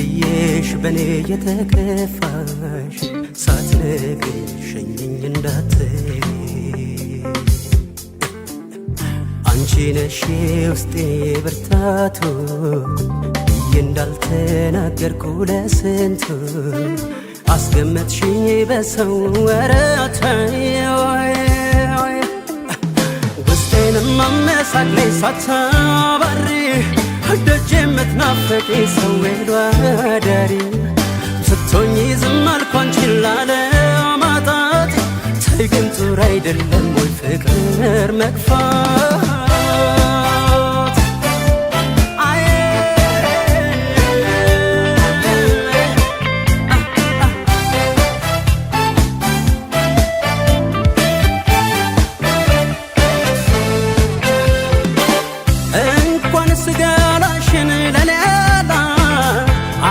በድዬሽ በኔ የተከፋሽ ሳትነግሪኝ ሸኘኝ እንዳትይ አንቺ ነሽ ውስጤ ብርታቱ ብዬ እንዳልተናገርኩ ለስንቱ አስገመትሽኝ በሰው ወረታይ ውስጤንም አመሳቅለኝ ሳታባሪ ደጅ የምትናፈቂ ሰው ሄዶ አዳሪ ስትሆኚ ዝም አልኩ አንቺን ላለማጣት ተይ ግን ጥሩ አይደለም ወይ ፍቅር መግፋት ስጋላሽን ለሌላ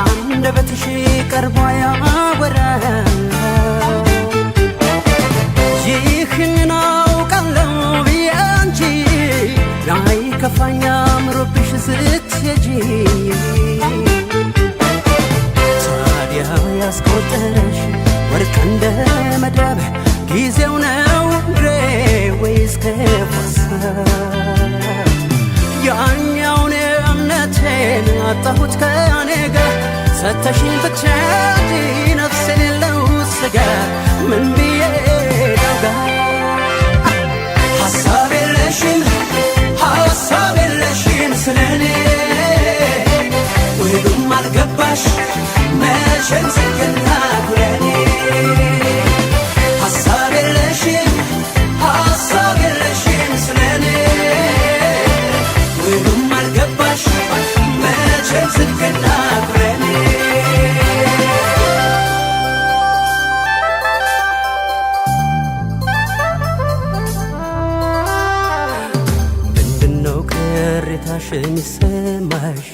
አንደበትሽ ቀርቦ ያወራ ይህንን አውቃለሁ ብዬ አንቺ አይከፋኝ አምሮብሽ ስትሄጂ ታዲያ ያስቆጠረሽ ወርቅ እንደ መዳብ ጊዜው ነው እንዴ ወይስ ከፋሳት ያኛውን እምነቴን አጣሁት ከኔ ጋር ሰተሽኝ ብትሄጂ ነፍስ የሌለው ስጋ ምን ብዬ ዳጋ ሐሳብ የለሽም ስለኔ ወይም አልገባሽ መቼም ስገና ኩለኔ ሐሳብ የለሽም ስለኔ ምንድነው ቅሬታሽ የሚሰማሽ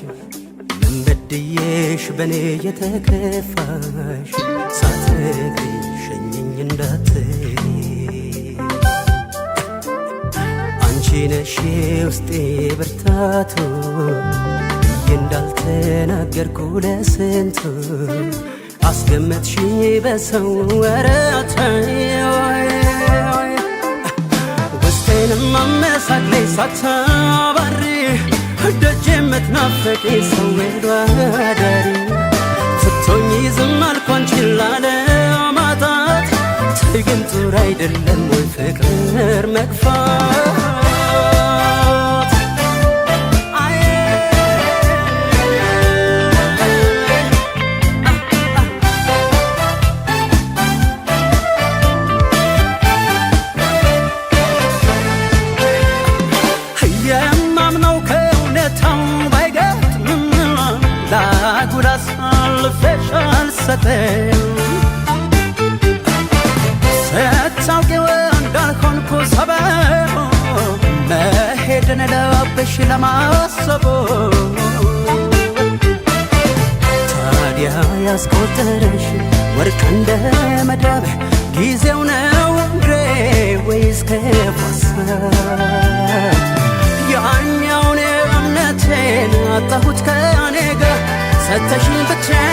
ምን በድዬሽ በኔ የተከፋሽ ሳትነግሪኝ ሸኘኝ እንዳትይ አንቺ ነሽ ውስጤ ብርታቱ ብዬ እንዳልተናገርኩ ለስንቱ አስገመትሽኝ በሰው ወረታይ ውስጤንም አመሳቅለኝ ሳታባሪ ደጅ የምትናፈቂ ሰው ሄዶ አዳሪ ስትሆኚ ዝም አልኩ አንቺን ላለማጣት ተይ ግን ጥሩ አይደለም ወይ ፍቅር መግፋት የማምነው ከእውነታው ባይገጥምም ላጉድ አሳልፌሽ አልሰጥም ስታውቂው እንዳልሆንኩ ሰበብ መሄድን ለብሽ ለማሰቡ ታዲያ ያስቆጠረሽ ወርቅ እንደ መዳብ ጊዜው ነው እንዴ ወይስ ከፋሳት ያኛውን እምነቴን አጣሁት ከኔ ጋር ሰተሽኝ ብትሄጂ